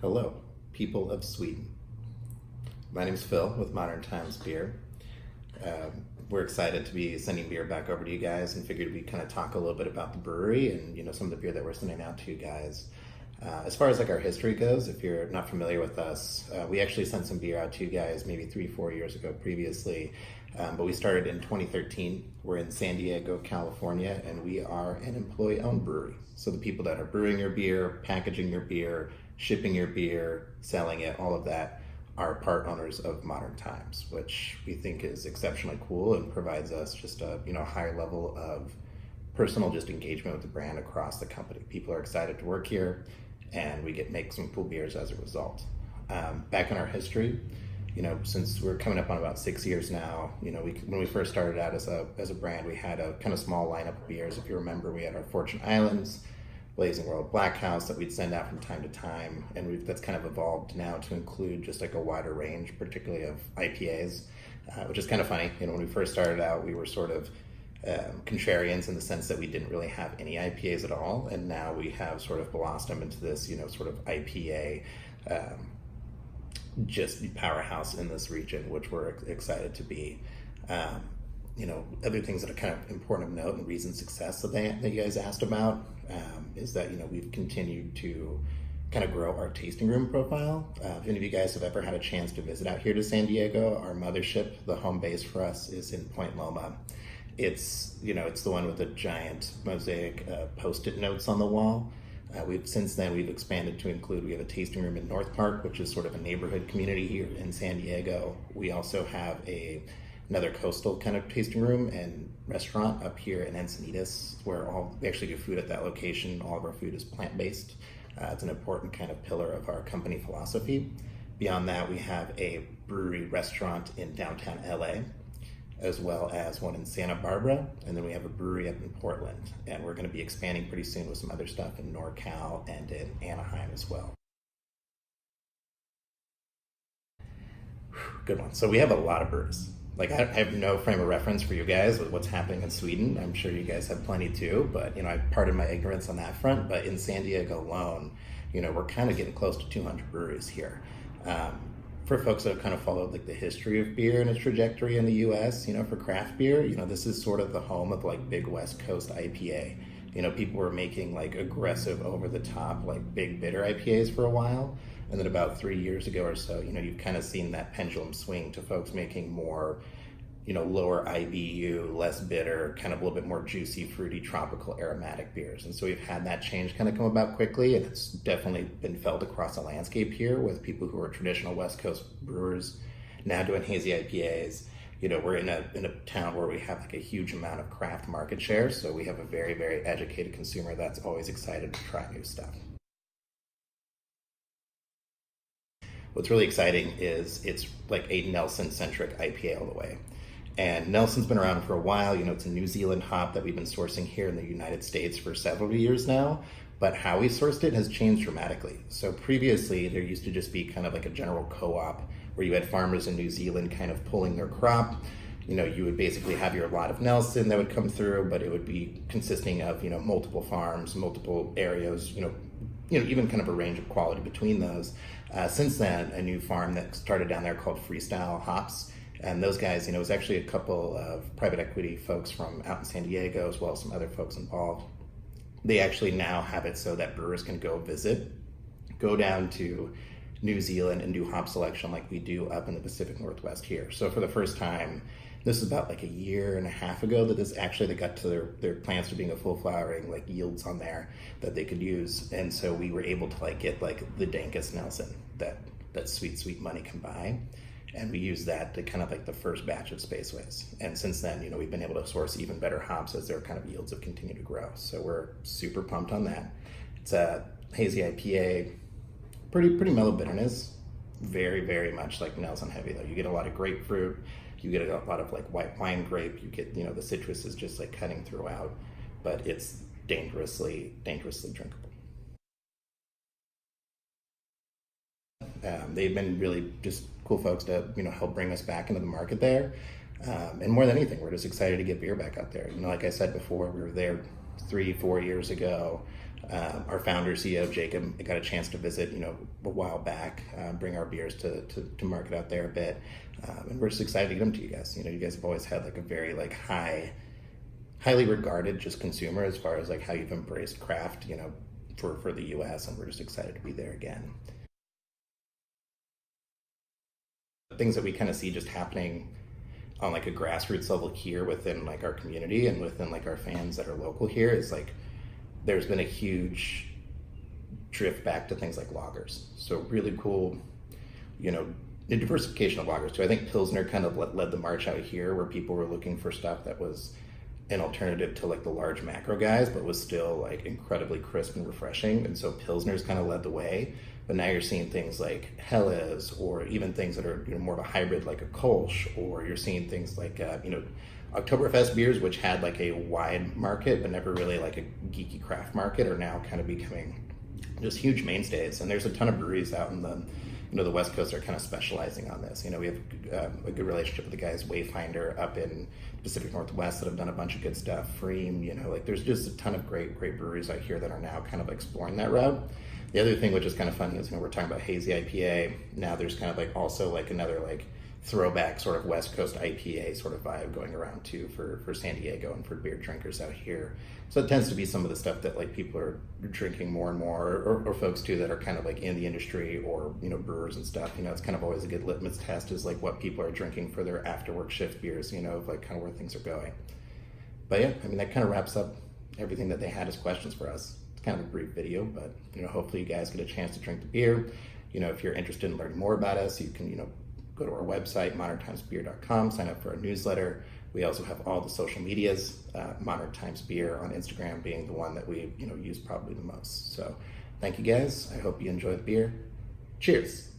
Hello, people of Sweden. My name's Phil with Modern Times Beer. We're excited to be sending beer back over to you guys and figured we'd kind of talk a little bit about the brewery and some of the beer that we're sending out to you guys. As far as like our history goes, if you're not familiar with us, we actually sent some beer out to you guys maybe 3-4 years ago previously, but we started in 2013. We're in San Diego, California, and we are an employee-owned brewery. So the people that are brewing your beer, packaging your beer, shipping your beer, selling it, all of that are part owners of Modern Times, which we think is exceptionally cool and provides us just a higher level of personal just engagement with the brand across the company. People are excited to work here, and we get make some cool beers as a result. Back in our history, since we're coming up on about 6 years now, when we first started out as a brand, we had a kind of small lineup of beers. If you remember, we had our Fortune Islands, Blazing World Black House that we'd send out from time to time, and that's kind of evolved now to include just like a wider range, particularly of IPAs, which is kind of funny. When we first started out, we were sort of contrarians in the sense that we didn't really have any IPAs at all, and now we have sort of blossomed into this, sort of IPA just powerhouse in this region, which we're excited to be. Other things that are kind of important of note and reason success that you guys asked about is that, we've continued to kind of grow our tasting room profile. If any of you guys have ever had a chance to visit out here to San Diego, our mothership, the home base for us, is in Point Loma. It's the one with the giant mosaic post-it notes on the wall. Since then we've expanded to include, we have a tasting room in North Park, which is sort of a neighborhood community here in San Diego. We also have another coastal kind of tasting room and restaurant up here in Encinitas, where we actually do food at that location. All of our food is plant-based. It's an important kind of pillar of our company philosophy. Beyond that, we have a brewery restaurant in downtown LA, as well as one in Santa Barbara, and then we have a brewery up in Portland, and we're going to be expanding pretty soon with some other stuff in NorCal and in Anaheim as well. Good one. So we have a lot of brews. Like, I have no frame of reference for you guys with what's happening in Sweden. I'm sure you guys have plenty too, but I pardon my ignorance on that front. But in San Diego alone, we're kind of getting close to 200 breweries here. For folks that have kind of followed like the history of beer and its trajectory in the U.S., for craft beer, this is sort of the home of like big West Coast IPA. People were making like aggressive, over the top, like big bitter IPAs for a while. And then about 3 years ago or so, you've kind of seen that pendulum swing to folks making more, lower IBU, less bitter, kind of a little bit more juicy, fruity, tropical, aromatic beers. And so we've had that change kind of come about quickly, and it's definitely been felt across the landscape here with people who are traditional West Coast brewers now doing hazy IPAs. We're in a town where we have like a huge amount of craft market share, so we have a very, very educated consumer that's always excited to try new stuff. What's really exciting is it's like a Nelson-centric IPA all the way. And Nelson's been around for a while. It's a New Zealand hop that we've been sourcing here in the United States for several years now, but how we sourced it has changed dramatically. So previously, there used to just be kind of like a general co-op where you had farmers in New Zealand kind of pulling their crop. You would basically have your lot of Nelson that would come through, but it would be consisting of, multiple farms, multiple areas, even kind of a range of quality between those. Since then, a new farm that started down there called Freestyle Hops, and those guys, it was actually a couple of private equity folks from out in San Diego, as well as some other folks involved. They actually now have it so that brewers can go down to New Zealand and do hop selection like we do up in the Pacific Northwest here. So for the first time, this is about like a year and a half ago that they got to their plants to being a full flowering like yields on there that they could use. And so we were able to like get like the dankest Nelson that sweet money can buy. And we used that to kind of like the first batch of Spaceways. And since then, we've been able to source even better hops as their kind of yields have continued to grow. So we're super pumped on that. It's a hazy IPA, pretty mellow bitterness, very, very much like Nelson heavy though. You get a lot of grapefruit, you get a lot of like white wine grape, you get, the citrus is just like cutting throughout, but it's dangerously drinkable. They've been really just cool folks to help bring us back into the market there, and more than anything, we're just excited to get beer back out there. Like I said before, we were there 3-4 years ago. Our founder, CEO Jacob, got a chance to visit, a while back, bring our beers to market out there a bit, and we're just excited to get them to you guys. You guys have always had like a very like highly regarded just consumer as far as like how you've embraced craft, for the U.S., and we're just excited to be there again. Things that we kind of see just happening on like a grassroots level here within like our community and within like our fans that are local here is like there's been a huge drift back to things like lagers. So really cool, the diversification of lagers too. I think Pilsner kind of led the march out here where people were looking for stuff that was an alternative to like the large macro guys, but was still like incredibly crisp and refreshing. And so Pilsner's kind of led the way. But now you're seeing things like Helles, or even things that are more of a hybrid like a Kolsch, or you're seeing things like Oktoberfest beers, which had like a wide market but never really like a geeky craft market, are now kind of becoming just huge mainstays. And there's a ton of breweries out in the West Coast that are kind of specializing on this. We have a good relationship with the guys Wayfinder up in Pacific Northwest that have done a bunch of good stuff. Freem, like there's just a ton of great breweries out here that are now kind of exploring that route. The other thing which is kind of funny is we're talking about hazy IPA. Now there's kind of like also like another like throwback sort of West Coast IPA sort of vibe going around too for San Diego and for beer drinkers out here. So it tends to be some of the stuff that like people are drinking more and more, or folks too that are kind of like in the industry, or brewers and stuff. It's kind of always a good litmus test is like what people are drinking for their after work shift beers, of like kind of where things are going. But yeah, that kind of wraps up everything that they had as questions for us. Kind of a brief video, but hopefully you guys get a chance to drink the beer. If you're interested in learning more about us, you can go to our website, moderntimesbeer.com, sign up for our newsletter. We also have all the social medias, Modern Times Beer on Instagram being the one that we use probably the most. So thank you guys. I hope you enjoy the beer. Cheers.